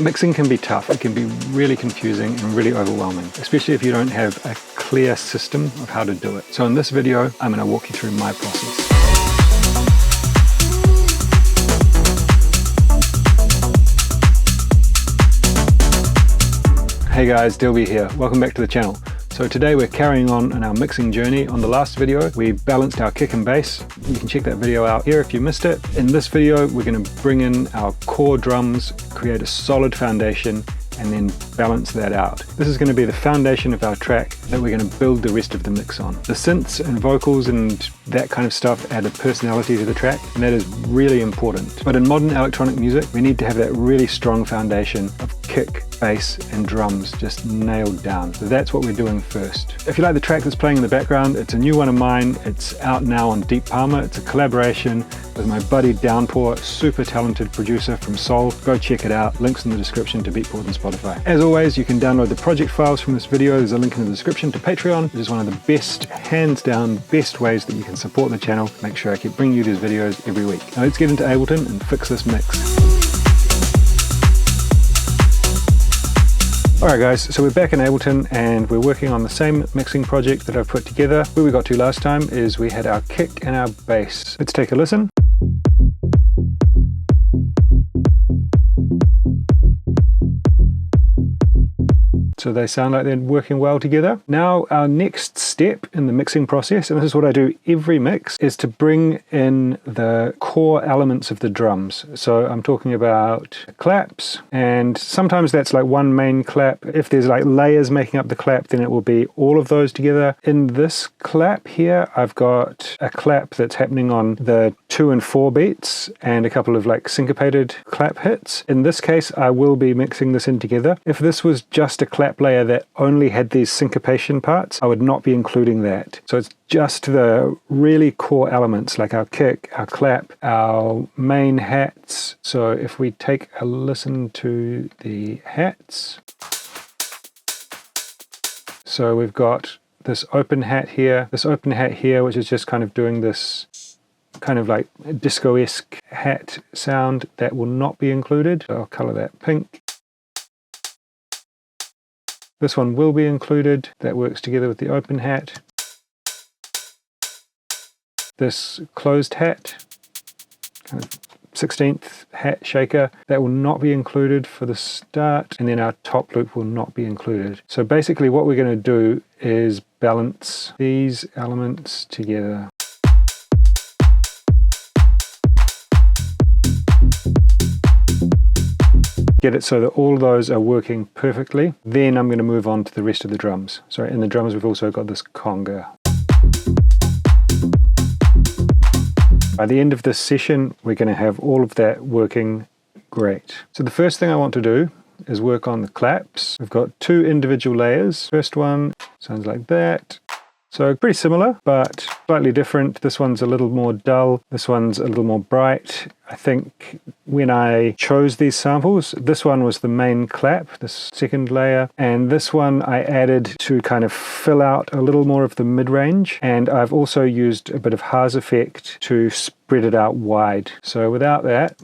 Mixing can be tough, it can be really confusing and really overwhelming, especially if you don't have a clear system of how to do it. So in this video, I'm going to walk you through my process. Hey guys, Dilby here. Welcome back to the channel. So today we're carrying on our mixing journey. On the last video, we balanced our kick and bass. You can check that video out here if you missed it. In this video, we're going to bring in our core drums, create a solid foundation, and then balance that out. This is going to be the foundation of our track that we're going to build the rest of the mix on. The synths and vocals and that kind of stuff add a personality to the track, and that is really important. But in modern electronic music, we need to have that really strong foundation of kick, bass, and drums just nailed down. So that's what we're doing first. If you like the track that's playing in the background, it's a new one of mine. It's out now on Deep Palmer. It's a collaboration with my buddy Downpour, super talented producer from Seoul. Go check it out. Links in the description to Beatport and Spotify. As always, you can download the project files from this video. There's a link in the description to Patreon, which is one of the best, hands down, best ways that you can support the channel. Make sure I keep bringing you these videos every week. Now let's get into Ableton and fix this mix. Alright guys, so we're back in Ableton and we're working on the same mixing project that I've put together. Where we got to last time is we had our kick and our bass. Let's take a listen. So they sound like they're working well together. Now our next step in the mixing process, and this is what I do every mix, is to bring in the core elements of the drums. So I'm talking about claps, and sometimes that's like one main clap. If there's like layers making up the clap, then it will be all of those together. In this clap here, I've got a clap that's happening on the 2 and 4 beats and a couple of like syncopated clap hits. In this case, I will be mixing this in together. If this was just a clap layer that only had these syncopation parts, I would not be including that. So it's just the really core elements like our kick, our clap, our main hats. So if we take a listen to the hats, so we've got this open hat here, which is just kind of doing this kind of like disco-esque hat sound. That will not be included. So I'll color that pink. This one will be included. That works together with the open hat. This closed hat, kind of 16th hat shaker, that will not be included for the start, and then our top loop will not be included. So basically what we're going to do is balance these elements together. Get it so that all of those are working perfectly. Then I'm going to move on to the rest of the drums. So in the drums we've also got this conga. By the end of this session we're going to have all of that working great. So the first thing I want to do is work on the claps. We've got 2 individual layers. First one sounds like that. So pretty similar, but slightly different. This one's a little more dull. This one's a little more bright. I think when I chose these samples, this one was the main clap, this second layer, and this one I added to kind of fill out a little more of the mid-range, and I've also used a bit of Haas effect to spread it out wide. So without that,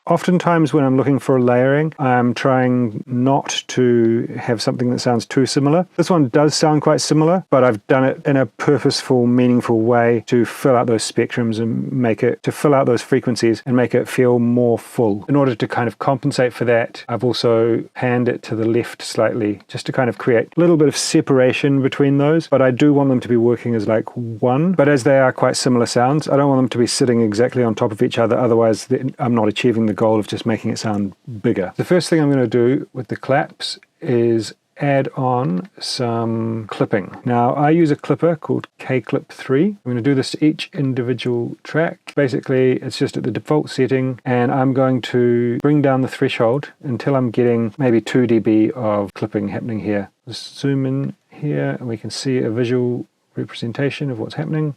oftentimes when I'm looking for layering, I'm trying not to have something that sounds too similar. This one does sound quite similar, but I've done it in a purposeful, meaningful way to fill out those spectrums and to fill out those frequencies and make it feel more full. In order to kind of compensate for that, I've also panned it to the left slightly, just to kind of create a little bit of separation between those, but I do want them to be working as like one. But as they are quite similar sounds, I don't want them to be sitting exactly on top of each other, otherwise I'm not achieving the goal of just making it sound bigger. The first thing I'm going to do with the claps is add on some clipping. Now I use a clipper called K-Clip3. I'm going to do this to each individual track. Basically it's just at the default setting, and I'm going to bring down the threshold until I'm getting maybe 2 dB of clipping happening here. Just zoom in here and we can see a visual representation of what's happening.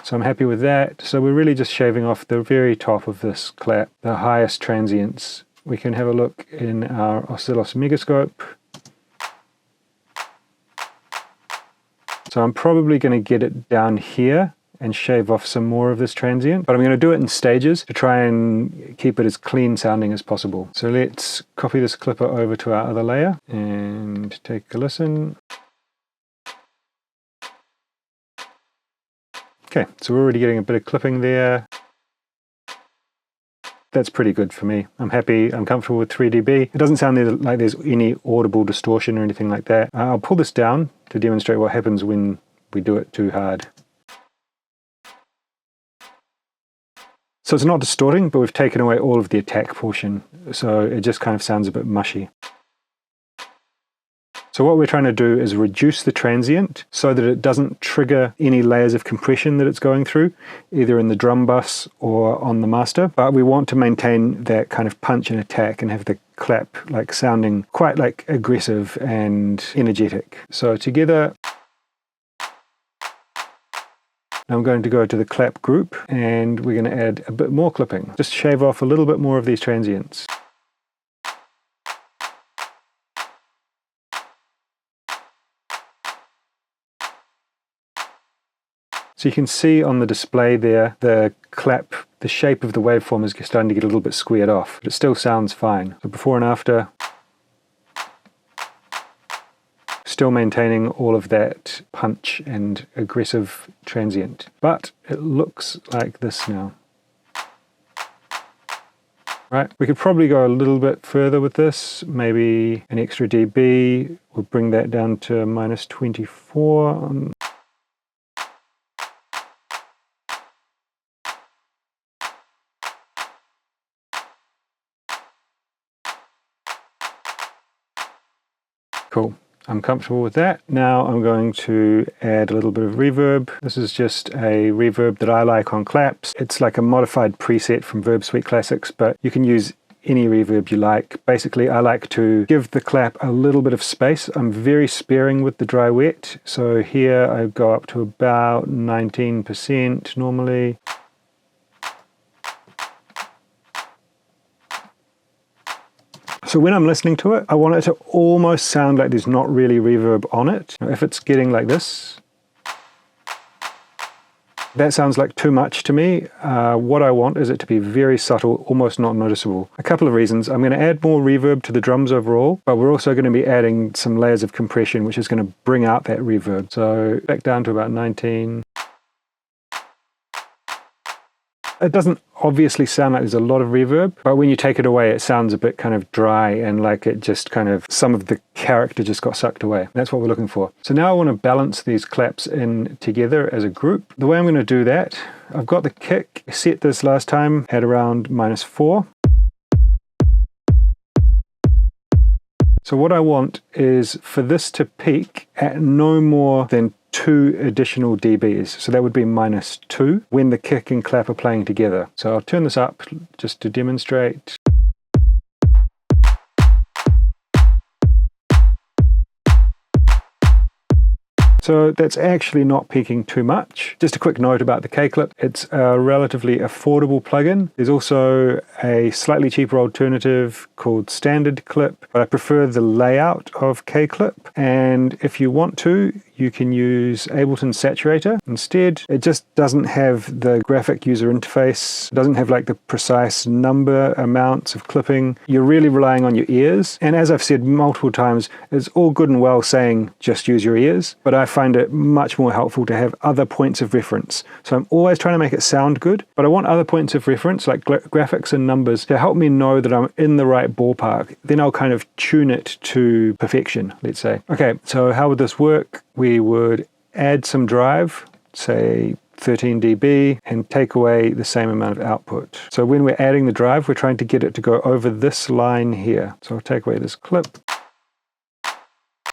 So I'm happy with that. So we're really just shaving off the very top of this clap, the highest transients we can have a look in our oscilloscope. So I'm probably going to get it down here and shave off some more of this transient, but I'm going to do it in stages to try and keep it as clean sounding as possible. So let's copy this clipper over to our other layer and take a listen. Okay, so we're already getting a bit of clipping there. That's pretty good for me. I'm happy, I'm comfortable with 3 dB. It doesn't sound like there's any audible distortion or anything like that. I'll pull this down to demonstrate what happens when we do it too hard. So it's not distorting, but we've taken away all of the attack portion, so it just kind of sounds a bit mushy. So what we're trying to do is reduce the transient so that it doesn't trigger any layers of compression that it's going through, either in the drum bus or on the master. But we want to maintain that kind of punch and attack and have the clap like sounding quite like aggressive and energetic. So together, I'm going to go to the clap group and we're going to add a bit more clipping. Just shave off a little bit more of these transients. So you can see on the display there, the clap, the shape of the waveform is starting to get a little bit squared off, but it still sounds fine. So before and after, still maintaining all of that punch and aggressive transient. But it looks like this now. Right, we could probably go a little bit further with this, maybe an extra dB. We'll bring that down to minus 24. Cool. I'm comfortable with that. Now I'm going to add a little bit of reverb. This is just a reverb that I like on claps. It's like a modified preset from Verb Suite Classics, but you can use any reverb you like. Basically, I like to give the clap a little bit of space. I'm very sparing with the dry wet. So here I go up to about 19% normally. So when I'm listening to it, I want it to almost sound like there's not really reverb on it. If it's getting like this, that sounds like too much to me. What I want is it to be very subtle, almost not noticeable. A couple of reasons. I'm going to add more reverb to the drums overall, but we're also going to be adding some layers of compression, which is going to bring out that reverb. So back down to about 19. It doesn't obviously sound like there's a lot of reverb, but when you take it away, it sounds a bit kind of dry and like it just kind of, some of the character just got sucked away. That's what we're looking for. So now I want to balance these claps in together as a group. The way I'm going to do that, I've got the kick, set this last time at around -4. So what I want is for this to peak at no more than 2 additional dBs. So that would be -2 when the kick and clap are playing together. So I'll turn this up just to demonstrate. So that's actually not peaking too much. Just a quick note about the K-Clip. It's a relatively affordable plugin. There's also a slightly cheaper alternative called Standard Clip, but I prefer the layout of K-Clip. And if you want to, you can use Ableton Saturator instead. It just doesn't have the graphic user interface. It doesn't have like the precise number amounts of clipping. You're really relying on your ears. And as I've said multiple times, it's all good and well saying just use your ears, but I find it much more helpful to have other points of reference. So I'm always trying to make it sound good, but I want other points of reference like graphics and numbers to help me know that I'm in the right ballpark. Then I'll kind of tune it to perfection, let's say. Okay, so how would this work? We would add some drive, say 13 dB, and take away the same amount of output. So when we're adding the drive, we're trying to get it to go over this line here. So I'll take away this clip.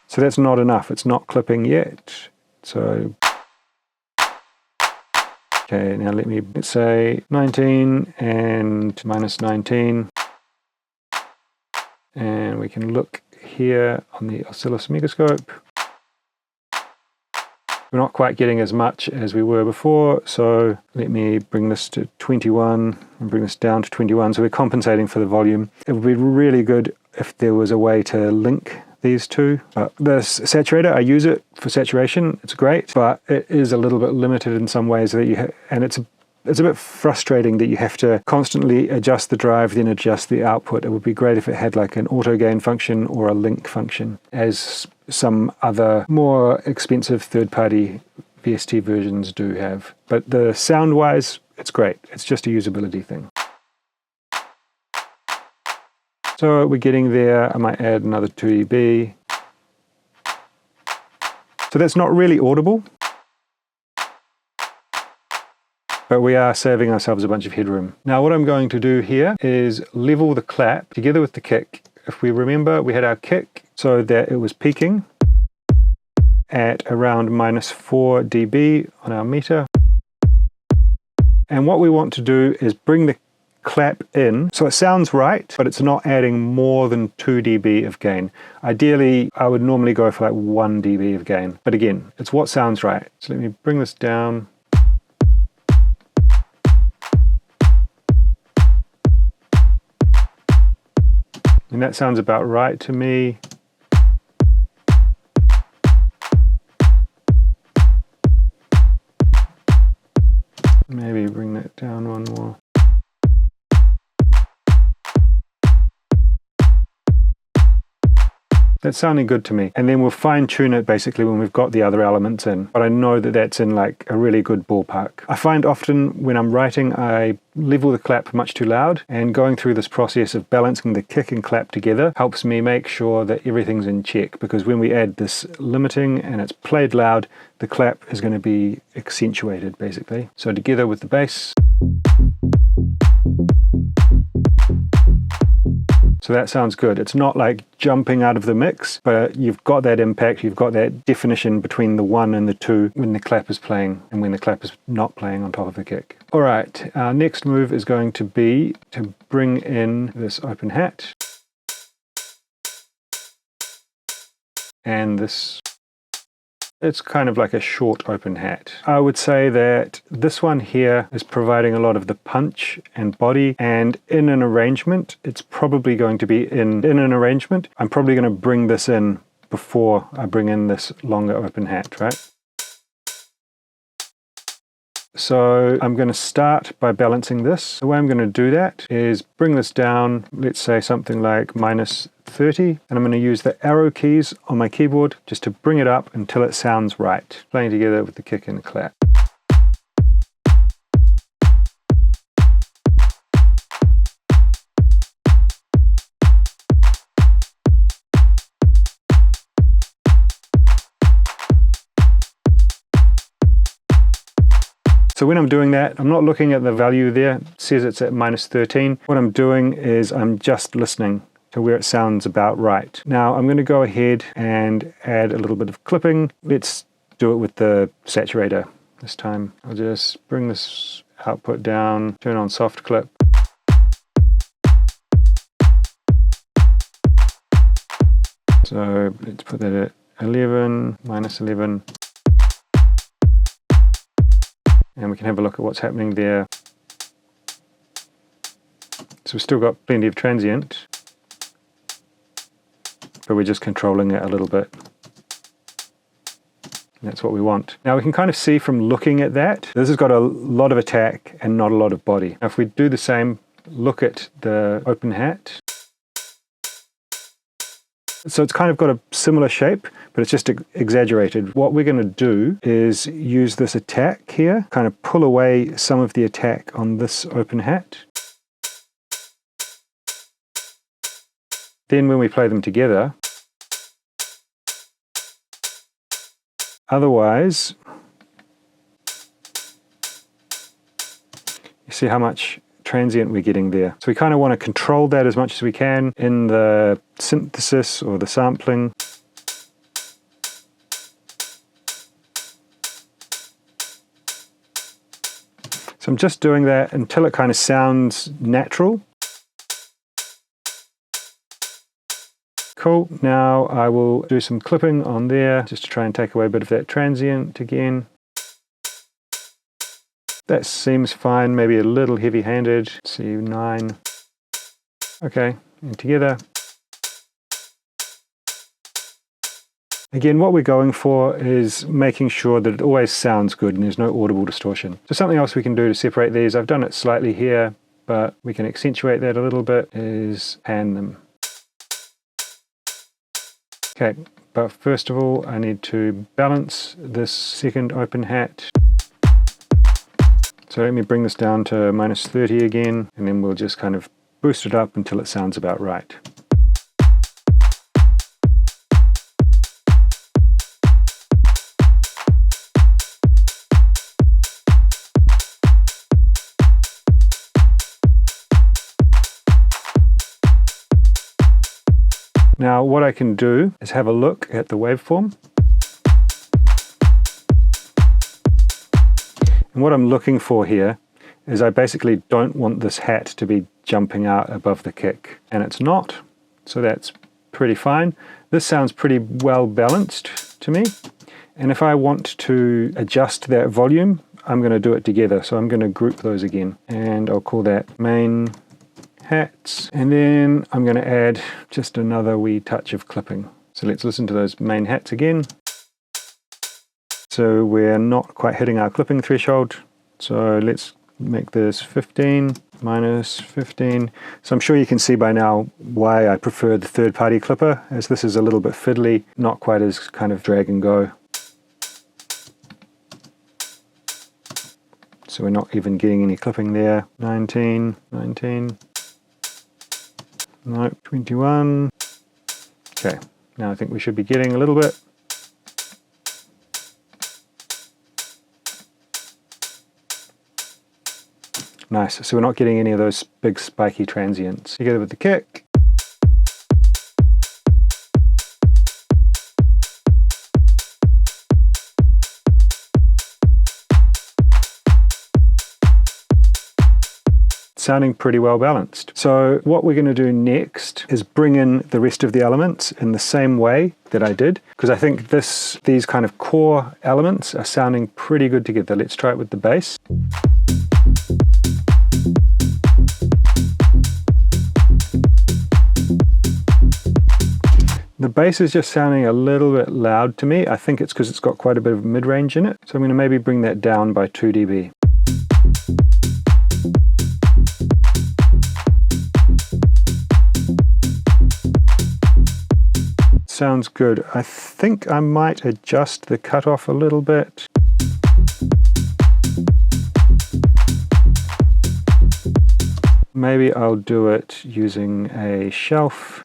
So that's not enough, it's not clipping yet. So, okay, now let's say 19 and -19. And we can look here on the oscilloscope. We're not quite getting as much as we were before, so let me bring this to 21 and bring this down to 21, so we're compensating for the volume. It would be really good if there was a way to link these two. The saturator, I use it for saturation, it's great, but it is a little bit limited in some ways that and it's a bit frustrating that you have to constantly adjust the drive, then adjust the output. It would be great if it had like an auto gain function or a link function, as some other more expensive third-party VST versions do have. But the sound-wise, it's great. It's just a usability thing. So we're getting there. I might add another 2 dB. So that's not really audible, but we are saving ourselves a bunch of headroom. Now what I'm going to do here is level the clap together with the kick. If we remember, we had our kick so that it was peaking at around -4 dB on our meter. And what we want to do is bring the clap in so it sounds right, but it's not adding more than 2 dB of gain. Ideally, I would normally go for like 1 dB of gain. But again, it's what sounds right. So let me bring this down. And that sounds about right to me. Maybe bring that down one more. That's sounding good to me. And then we'll fine tune it basically when we've got the other elements in. But I know that that's in like a really good ballpark. I find often when I'm writing, I level the clap much too loud, and going through this process of balancing the kick and clap together helps me make sure that everything's in check, because when we add this limiting and it's played loud, the clap is going to be accentuated basically. So together with the bass. So that sounds good. It's not like jumping out of the mix, but you've got that impact, you've got that definition between the 1 and the 2 when the clap is playing and when the clap is not playing on top of the kick. All right, our next move is going to be to bring in this open hat and this. It's kind of like a short open hat. I would say that this one here is providing a lot of the punch and body, and in an arrangement, it's probably going to be in an arrangement. I'm probably going to bring this in before I bring in this longer open hat, right? So I'm going to start by balancing this. The way I'm going to do that is bring this down, let's say something like -30, and I'm going to use the arrow keys on my keyboard just to bring it up until it sounds right, playing together with the kick and the clap. So when I'm doing that, I'm not looking at the value there. It says it's at -13. What I'm doing is I'm just listening to where it sounds about right. Now I'm going to go ahead and add a little bit of clipping. Let's do it with the saturator this time. I'll just bring this output down, turn on soft clip. So let's put that at 11, -11. And we can have a look at what's happening there. So we've still got plenty of transient, but we're just controlling it a little bit. And that's what we want. Now we can kind of see from looking at that, this has got a lot of attack and not a lot of body. Now if we do the same, look at the open hat. So it's kind of got a similar shape, but it's just exaggerated. What we're going to do is use this attack here, kind of pull away some of the attack on this open hat. Then when we play them together, otherwise, you see how much transient we're getting there. So we kind of want to control that as much as we can in the synthesis or the sampling. So I'm just doing that until it kind of sounds natural. Cool. Now I will do some clipping on there just to try and take away a bit of that transient again. That seems fine, maybe a little heavy-handed. C9. Okay, and together. Again, what we're going for is making sure that it always sounds good and there's no audible distortion. So something else we can do to separate these, I've done it slightly here, but we can accentuate that a little bit, is pan them. Okay, but first of all, I need to balance this second open hat. So let me bring this down to -30 again, and then we'll just kind of boost it up until it sounds about right. Now what I can do is have a look at the waveform. And what I'm looking for here is I basically don't want this hat to be jumping out above the kick. And it's not, so that's pretty fine. This sounds pretty well balanced to me. And if I want to adjust that volume, I'm going to do it together. So I'm going to group those again. And I'll call that main hats, and then I'm going to add just another wee touch of clipping. So let's listen to those main hats again. So we're not quite hitting our clipping threshold, so let's make this 15 minus 15. So I'm sure you can see by now why I prefer the third-party clipper, as this is a little bit fiddly, not quite as kind of drag and go. So we're not even getting any clipping there. 19, 19. No, 21. Okay, now I think we should be getting a little bit. Nice, so we're not getting any of those big spiky transients. Together with the kick. Sounding pretty well balanced. So what we're going to do next is bring in the rest of the elements in the same way that I did, because I think these kind of core elements are sounding pretty good together. Let's try it with the bass. The bass is just sounding a little bit loud to me. I think it's because it's got quite a bit of mid-range in it. So I'm going to maybe bring that down by 2 dB. Sounds good. I think I might adjust the cutoff a little bit. Maybe I'll do it using a shelf.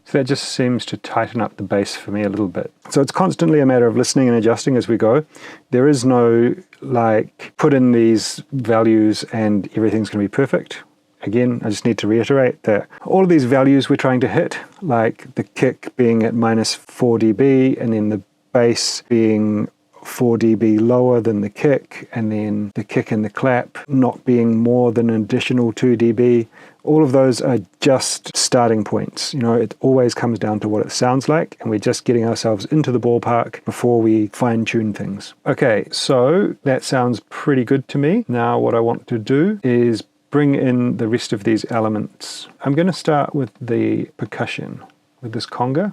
So that just seems to tighten up the bass for me a little bit. So it's constantly a matter of listening and adjusting as we go. There is no like put in these values and everything's going to be perfect. Again, I just need to reiterate that all of these values we're trying to hit, like the kick being at -4 dB and then the bass being 4 dB lower than the kick, and then the kick and the clap not being more than an additional 2 dB. All of those are just starting points. You know, it always comes down to what it sounds like, and we're just getting ourselves into the ballpark before we fine-tune things. Okay, so that sounds pretty good to me. Now what I want to do is bring in the rest of these elements. I'm going to start with the percussion, with this conga.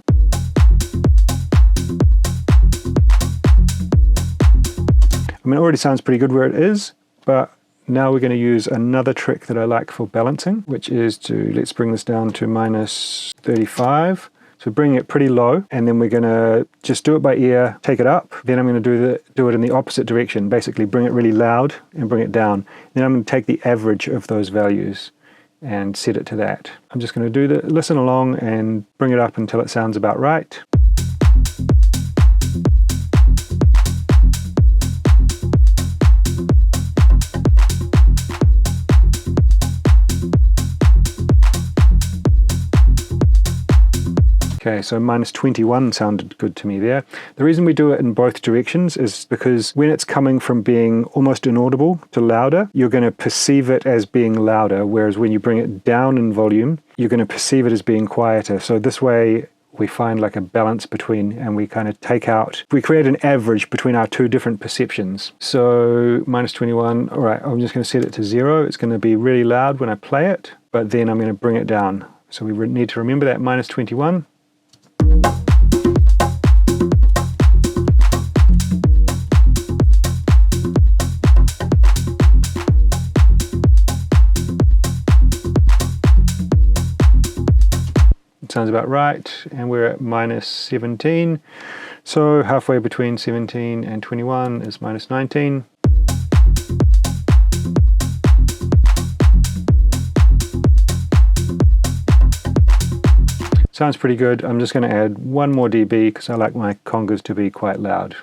I mean, it already sounds pretty good where it is, but now we're going to use another trick that I like for balancing, which is to, let's bring this down to -35. So bring it pretty low, and then we're going to just do it by ear, take it up. Then I'm going to do it in the opposite direction, basically bring it really loud and bring it down. Then I'm going to take the average of those values and set it to that. I'm just going to listen along and bring it up until it sounds about right. Okay, so minus 21 sounded good to me there. The reason we do it in both directions is because when it's coming from being almost inaudible to louder, you're going to perceive it as being louder, whereas when you bring it down in volume, you're going to perceive it as being quieter. So this way we find like a balance between, and we kind of take out, we create an average between our two different perceptions. So minus 21, all right, I'm just going to set it to 0. It's going to be really loud when I play it, but then I'm going to bring it down. So we need to remember that minus 21. Sounds about right, and we're at minus 17, so halfway between 17 and 21 is minus 19. Sounds pretty good. I'm just going to add 1 more dB because I like my congas to be quite loud.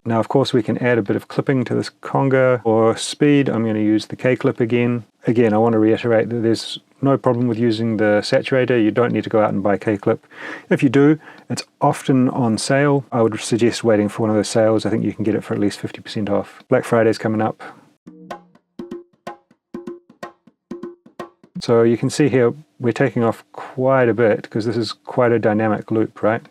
Now, of course, we can add a bit of clipping to this conga. For speed, I'm going to use the K-clip again. Again, I want to reiterate that there's no problem with using the saturator. You don't need to go out and buy K-clip. If you do, it's often on sale. I would suggest waiting for one of those sales. I think you can get it for at least 50% off. Black Friday's coming up. So you can see here, we're taking off quite a bit because this is quite a dynamic loop, right?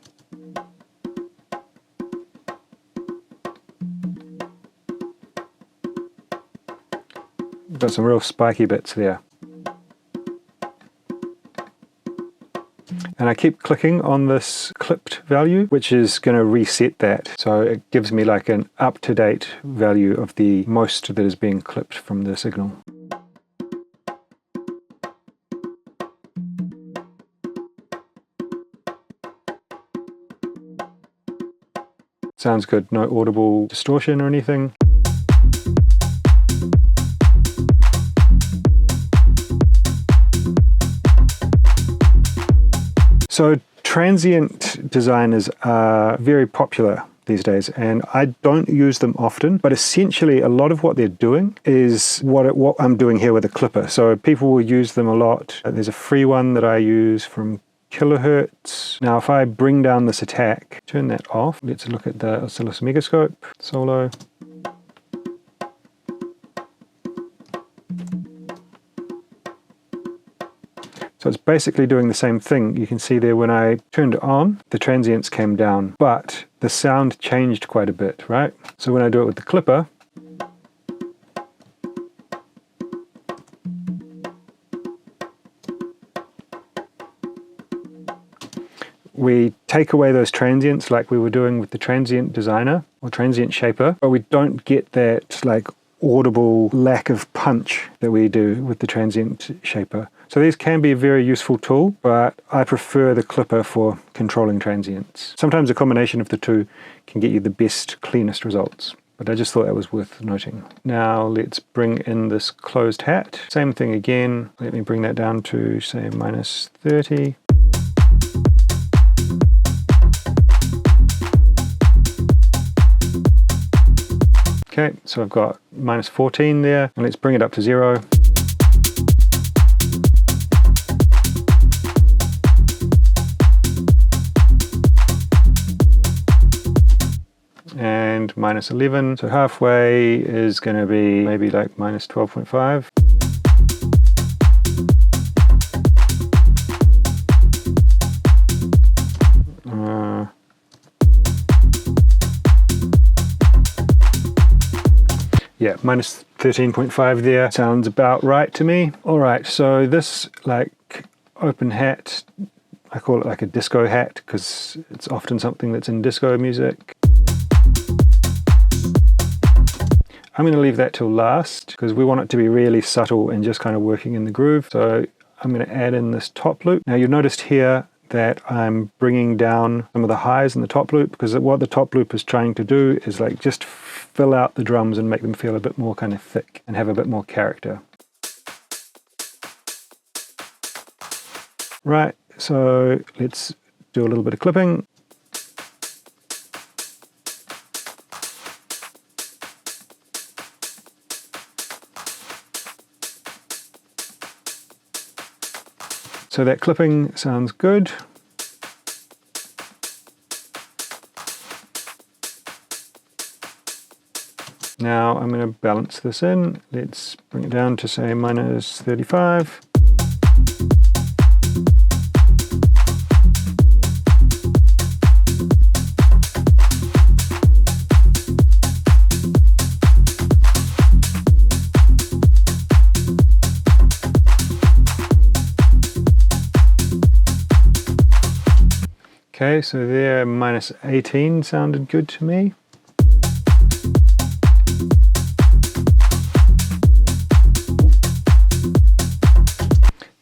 Got some real spiky bits there. And I keep clicking on this clipped value, which is going to reset that. So it gives me like an up-to-date value of the most that is being clipped from the signal. Sounds good, no audible distortion or anything. So transient designers are very popular these days, and I don't use them often, but essentially a lot of what they're doing is what I'm doing here with a clipper. So people will use them a lot. There's a free one that I use from kilohertz. Now if I bring down this attack, turn that off, let's look at the oscilloscope, solo. So it's basically doing the same thing. You can see there when I turned it on, the transients came down, but the sound changed quite a bit, right? So when I do it with the clipper, we take away those transients like we were doing with the transient designer or transient shaper, but we don't get that like audible lack of punch that we do with the transient shaper. So these can be a very useful tool, but I prefer the clipper for controlling transients. Sometimes a combination of the two can get you the best, cleanest results, but I just thought that was worth noting. Now let's bring in this closed hat. Same thing again. Let me bring that down to, say, minus 30. Okay, so I've got minus 14 there, and let's bring it up to 0. And minus 11, so halfway is going to be maybe like minus 12.5. Yeah, minus 13.5 there sounds about right to me. All right, so this like open hat, I call it like a disco hat because it's often something that's in disco music. I'm going to leave that till last because we want it to be really subtle and just kind of working in the groove. So I'm going to add in this top loop. Now you've noticed here that I'm bringing down some of the highs in the top loop because what the top loop is trying to do is like just fill out the drums and make them feel a bit more kind of thick and have a bit more character. Right, so let's do a little bit of clipping. So that clipping sounds good. Now I'm going to balance this in. Let's bring it down to say minus 35. Okay, so there, minus 18 sounded good to me.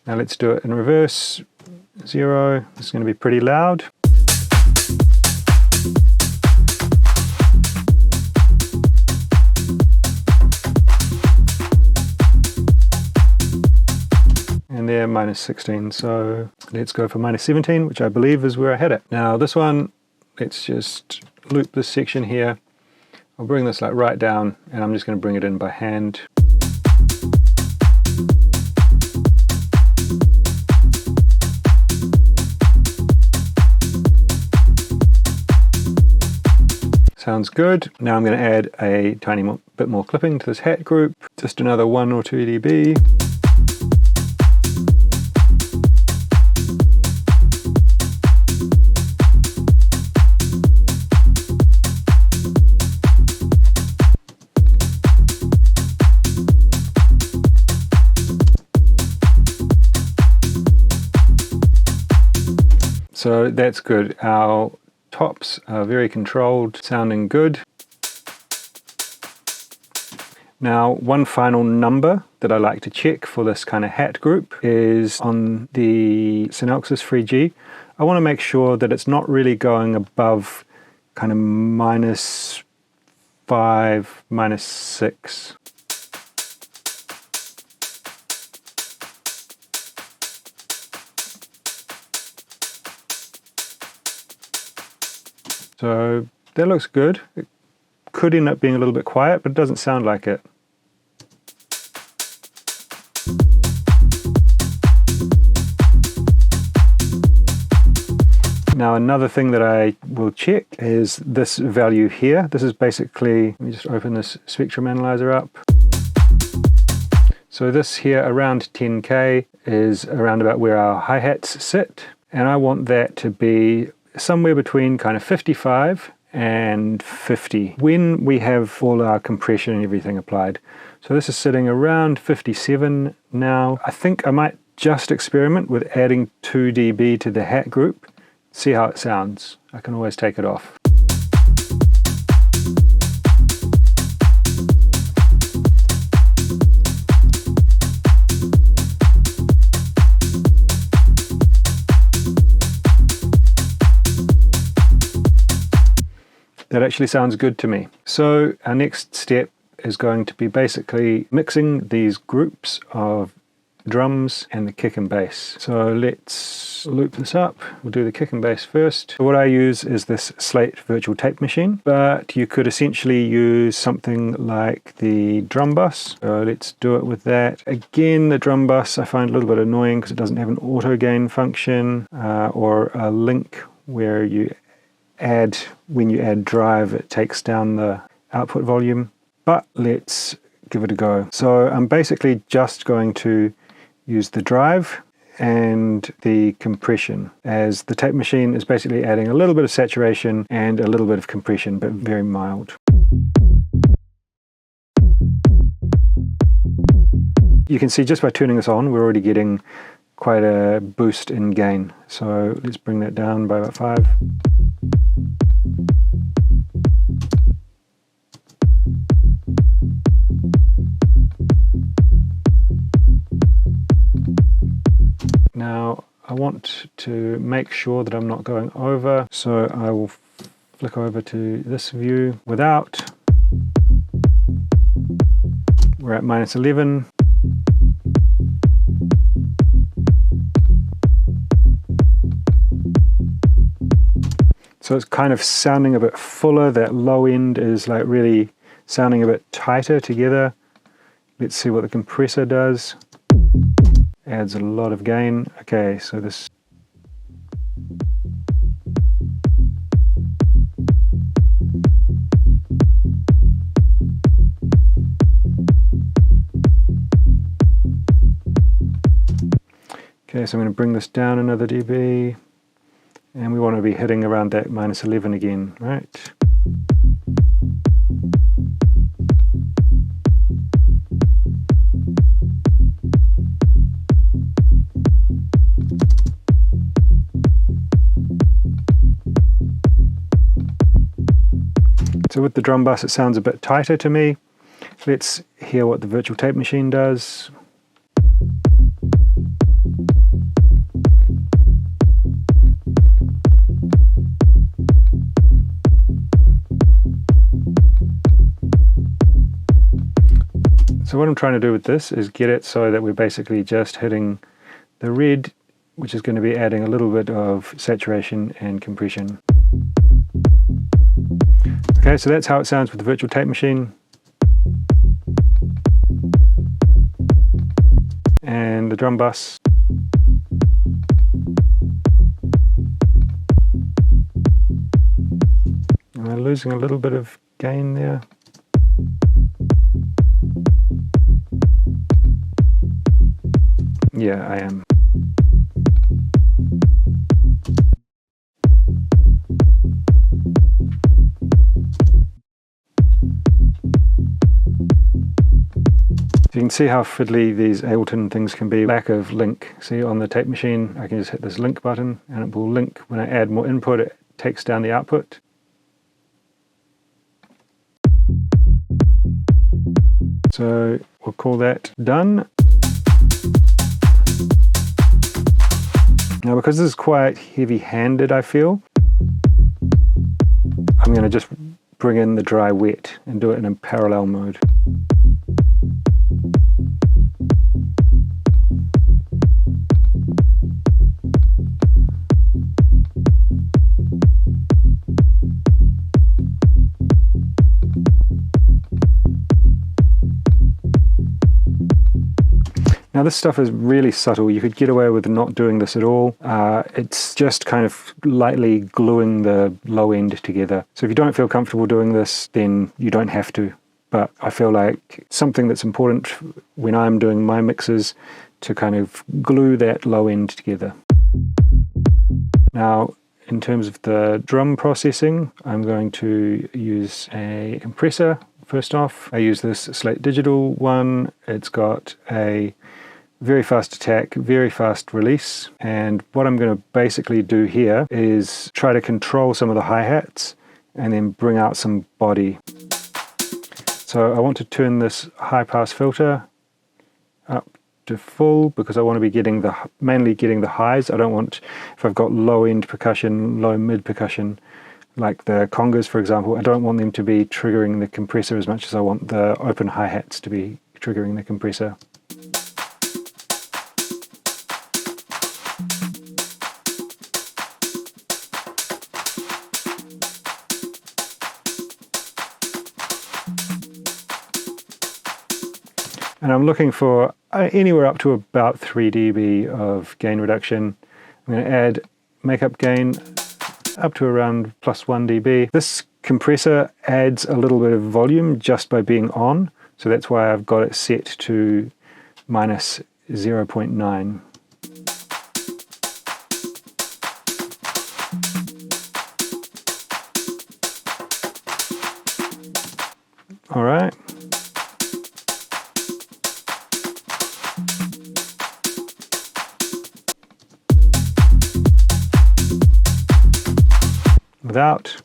Now let's do it in reverse. 0, this is going to be pretty loud. And there, minus 16, so let's go for minus 17, which I believe is where I had it. Now this one, let's just loop this section here. I'll bring this like right down, and I'm just going to bring it in by hand. Sounds good. Now I'm going to add a tiny bit more clipping to this hat group, just another 1 or 2 dB. So that's good. Our tops are very controlled, sounding good. Now, one final number that I like to check for this kind of hat group is on the Synalxis 3G. I want to make sure that it's not really going above kind of minus 5, minus 6. So that looks good. It could end up being a little bit quiet, but it doesn't sound like it. Now another thing that I will check is this value here. This is basically, let me just open this spectrum analyzer up. So this here around 10K is around about where our hi-hats sit, and I want that to be somewhere between kind of 55 and 50 when we have all our compression and everything applied. So this is sitting around 57 now. I think I might just experiment with adding 2 dB to the hat group, see how it sounds. I can always take it off. That actually sounds good to me. So our next step is going to be basically mixing these groups of drums and the kick and bass. So let's loop this up. We'll do the kick and bass first. So what I use is this Slate virtual tape machine, but you could essentially use something like the drum bus. So let's do it with that. Again, the drum bus I find a little bit annoying because it doesn't have an auto gain function or a link where you add, when you add drive, it takes down the output volume, but let's give it a go. So I'm basically just going to use the drive and the compression, as the tape machine is basically adding a little bit of saturation and a little bit of compression, but very mild. You can see just by turning this on, we're already getting quite a boost in gain. So let's bring that down by about 5. Now I want to make sure that I'm not going over, so I will flick over to this view without. We're at minus 11. So it's kind of sounding a bit fuller. That low end is like really sounding a bit tighter together. Let's see what the compressor does. adds a lot of gain. Okay, so this... Okay, so I'm going to bring this down another dB, and we want to be hitting around that -11 again, right? So with the drum bus it sounds a bit tighter to me. Let's hear what the virtual tape machine does. So what I'm trying to do with this is get it so that we're basically just hitting the red, which is going to be adding a little bit of saturation and compression. Okay, so that's how it sounds with the virtual tape machine. And the drum bus. Am I losing a little bit of gain there? Yeah, I am. So you can see how fiddly these Ableton things can be. Lack of link. See, on the tape machine I can just hit this link button and it will link. When I add more input it takes down the output. So we'll call that done. Now because this is quite heavy-handed, I feel, I'm going to just bring in the dry wet and do it in a parallel mode. Now this stuff is really subtle. You could get away with not doing this at all. It's just kind of lightly gluing the low end together. So if you don't feel comfortable doing this, then you don't have to. But I feel like something that's important when I'm doing my mixes to kind of glue that low end together. Now, in terms of the drum processing, I'm going to use a compressor. First off, I use this Slate Digital one. It's got a very fast attack, very fast release, and what I'm going to basically do here is try to control some of the hi-hats and then bring out some body. So I want to turn this high pass filter up to full because I want to be getting mainly getting the highs. I don't want, if I've got low end percussion, low mid percussion, like the congas for example, I don't want them to be triggering the compressor as much as I want the open hi-hats to be triggering the compressor. And I'm looking for anywhere up to about 3 dB of gain reduction. I'm going to add makeup gain up to around +1 dB. This compressor adds a little bit of volume just by being on, so that's why I've got it set to -0.9. All right. Without.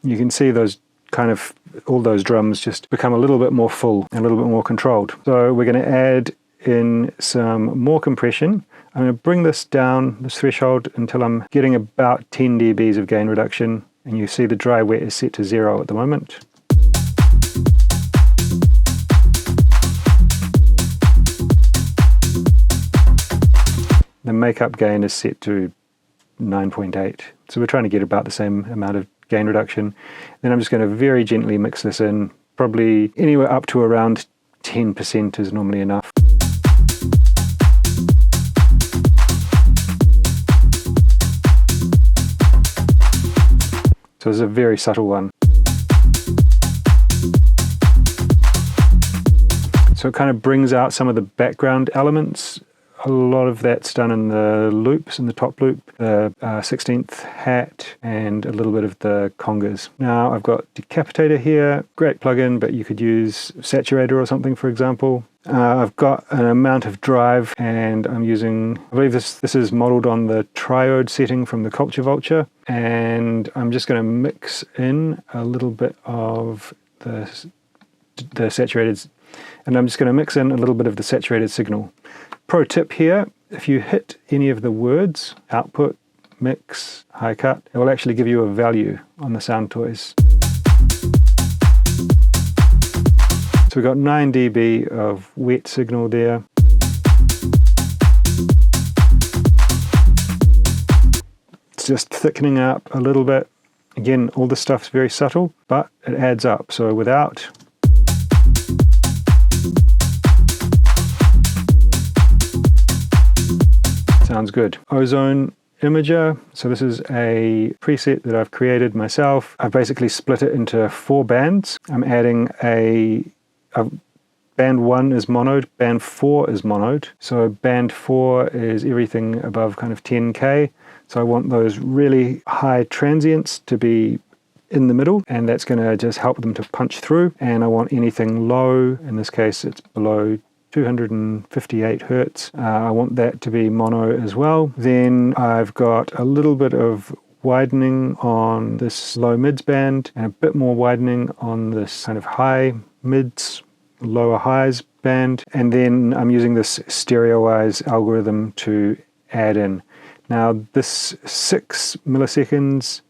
You can see those kind of, all those drums just become a little bit more full, a little bit more controlled. So we're going to add in some more compression. I'm going to bring this down, this threshold, until I'm getting about 10 dBs of gain reduction. And you see the dry wet is set to 0 at the moment. The makeup gain is set to 9.8. So we're trying to get about the same amount of gain reduction. Then I'm just going to very gently mix this in, probably anywhere up to around 10% is normally enough. So it's a very subtle one. So it kind of brings out some of the background elements. A lot of that's done in the loops, in the top loop, the 16th hat, and a little bit of the congas. Now I've got Decapitator here, great plugin, but you could use Saturator or something, for example. I've got an amount of drive, and I'm using, I believe this is modeled on the triode setting from the Culture Vulture, and I'm just going to mix in a little bit of the saturated, and I'm just going to mix in a little bit of the saturated signal. Pro tip here, if you hit any of the words, output, mix, high cut, it will actually give you a value on the sound toys. So we've got 9 dB of wet signal there. It's just thickening up a little bit. Again, all this stuff's very subtle, but it adds up. So without, sounds good. Ozone Imager. So this is a preset that I've created myself. I've basically split it into 4 bands. I'm adding band 1 is monoed, band 4 is monoed. So band 4 is everything above kind of 10K. So I want those really high transients to be in the middle, and that's going to just help them to punch through. And I want anything low, in this case it's below 258 hertz. I want that to be mono as well. Then I've got a little bit of widening on this low mids band and a bit more widening on this kind of high mids, lower highs band. And then I'm using this stereoize algorithm to add in. Now this 6 milliseconds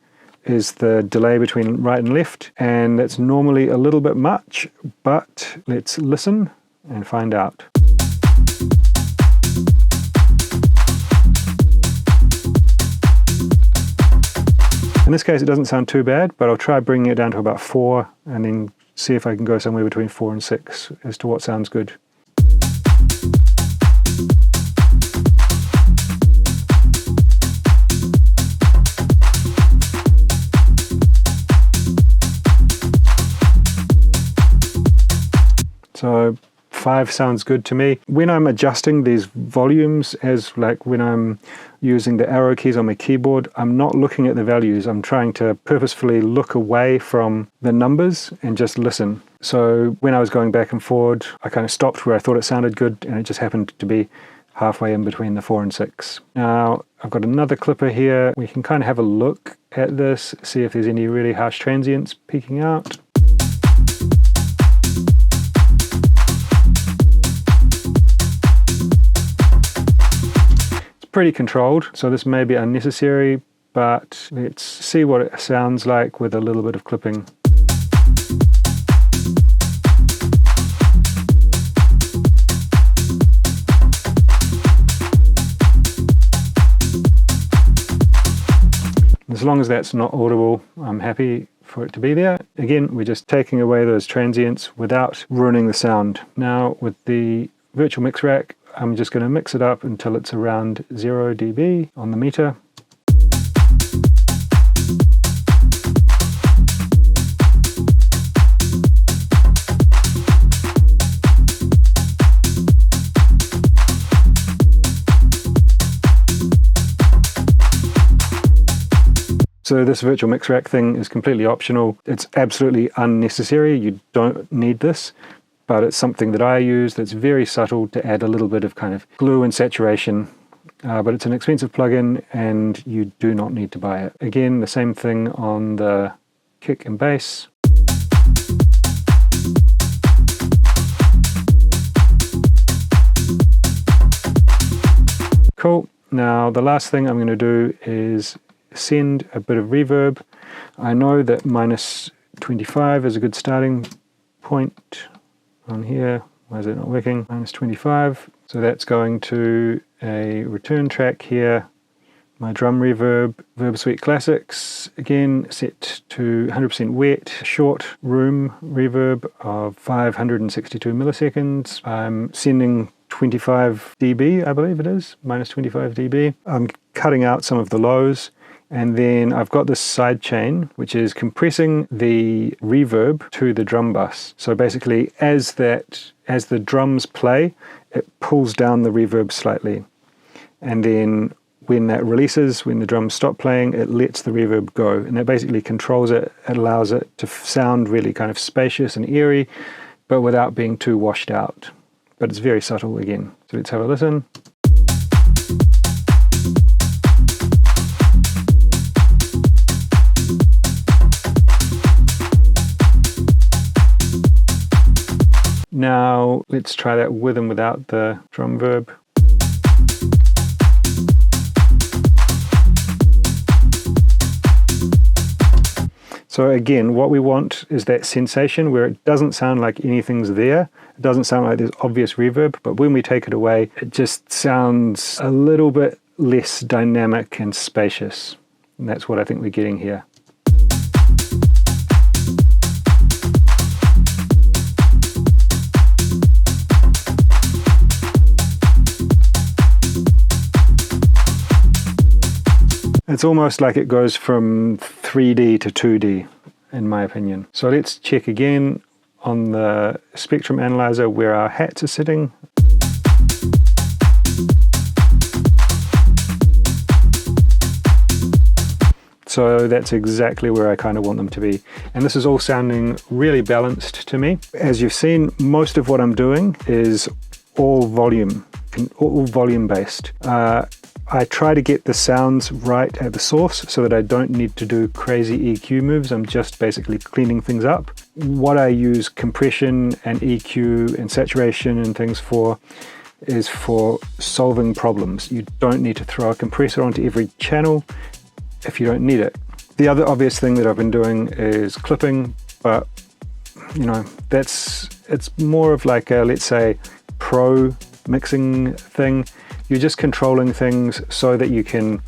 is the delay between right and left, and that's normally a little bit much, but let's listen and find out. In this case it doesn't sound too bad, but I'll try bringing it down to about 4 and then see if I can go somewhere between 4 and 6 as to what sounds good. So 5 sounds good to me. When I'm adjusting these volumes, as like when I'm using the arrow keys on my keyboard, I'm not looking at the values. I'm trying to purposefully look away from the numbers and just listen. So when I was going back and forward, I kind of stopped where I thought it sounded good, and it just happened to be halfway in between the 4 and 6. Now I've got another clipper here. We can kind of have a look at this, see if there's any really harsh transients peeking out. Pretty controlled, so this may be unnecessary, but let's see what it sounds like with a little bit of clipping. As long as that's not audible, I'm happy for it to be there. Again, we're just taking away those transients without ruining the sound. Now with the virtual mix rack, I'm just going to mix it up until it's around 0 dB on the meter. So this virtual mix rack thing is completely optional. It's absolutely unnecessary. You don't need this. But it's something that I use that's very subtle to add a little bit of kind of glue and saturation. But it's an expensive plugin and you do not need to buy it. Again, the same thing on the kick and bass. Cool. Now the last thing I'm going to do is send a bit of reverb. I know that minus 25 is a good starting point. On here, why is it not working? Minus 25. So that's going to a return track here My drum reverb, VerbaSuite Classics, again set to 100% wet, short room reverb of 562 milliseconds. I'm sending 25 dB, I believe it is, minus 25 dB. I'm cutting out some of the lows, and then I've got this side chain, which is compressing the reverb to the drum bus. So basically, as the drums play, it pulls down the reverb slightly. And then when that releases, when the drums stop playing, it lets the reverb go. And that basically controls it. It allows it to sound really kind of spacious and airy, but without being too washed out. But it's very subtle again. So let's have a listen. Now let's try that with and without the drum verb. So again, what we want is that sensation where it doesn't sound like anything's there. It doesn't sound like there's obvious reverb, but when we take it away, it just sounds a little bit less dynamic and spacious. And that's what I think we're getting here. It's almost like it goes from 3D to 2D, in my opinion. So let's check again on the spectrum analyzer where our hats are sitting. So that's exactly where I kind of want them to be. And this is all sounding really balanced to me. As you've seen, most of what I'm doing is all volume based. I try to get the sounds right at the source so that I don't need to do crazy EQ moves. I'm just basically cleaning things up. What I use compression and EQ and saturation and things for is for solving problems. You don't need to throw a compressor onto every channel if you don't need it. The other obvious thing that I've been doing is clipping, but you know, it's more of like a, let's say, pro mixing thing. You're just controlling things so that you can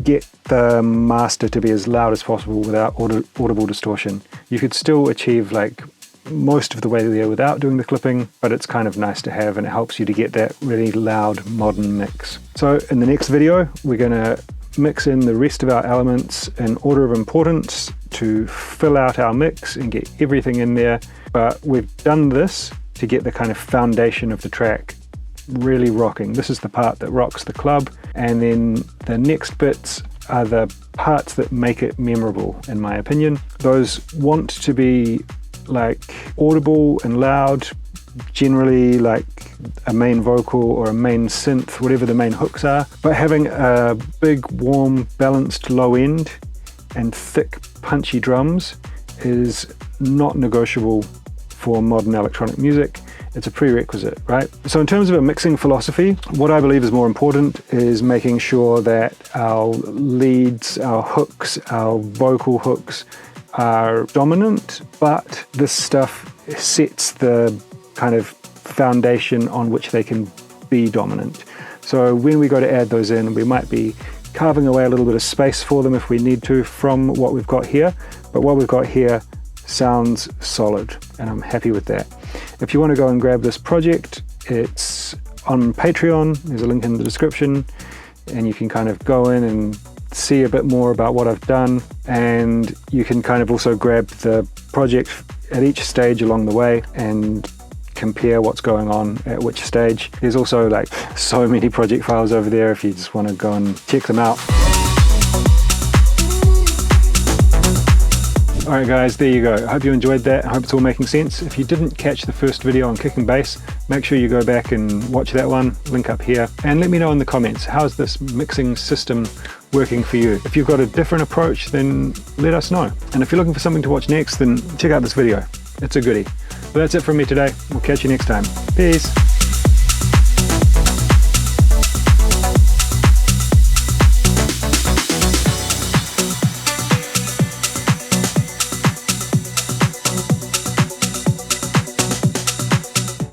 get the master to be as loud as possible without audible distortion. You could still achieve like most of the way there without doing the clipping, but it's kind of nice to have, and it helps you to get that really loud modern mix. So in the next video, we're gonna mix in the rest of our elements in order of importance to fill out our mix and get everything in there. But we've done this to get the kind of foundation of the track really rocking. This is the part that rocks the club, and then the next bits are the parts that make it memorable, in my opinion. Those want to be like audible and loud, generally like a main vocal or a main synth, whatever the main hooks are, but having a big, warm, balanced low end and thick, punchy drums is not negotiable for modern electronic music. It's a prerequisite, right? So in terms of a mixing philosophy, what I believe is more important is making sure that our leads, our hooks, our vocal hooks are dominant, but this stuff sets the kind of foundation on which they can be dominant. So when we go to add those in, we might be carving away a little bit of space for them if we need to from what we've got here, but what we've got here sounds solid, and I'm happy with that. If you want to go and grab this project, it's on Patreon. There's a link in the description, and you can kind of go in and see a bit more about what I've done, and you can kind of also grab the project at each stage along the way and compare what's going on at which stage. There's also like so many project files over there if you just want to go and check them out. Alright guys, there you go. I hope you enjoyed that. I hope it's all making sense. If you didn't catch the first video on kick and bass, make sure you go back and watch that one, link up here, and let me know in the comments, how's this mixing system working for you? If you've got a different approach, then let us know. And if you're looking for something to watch next, then check out this video. It's a goodie. But that's it from me today. We'll catch you next time. Peace.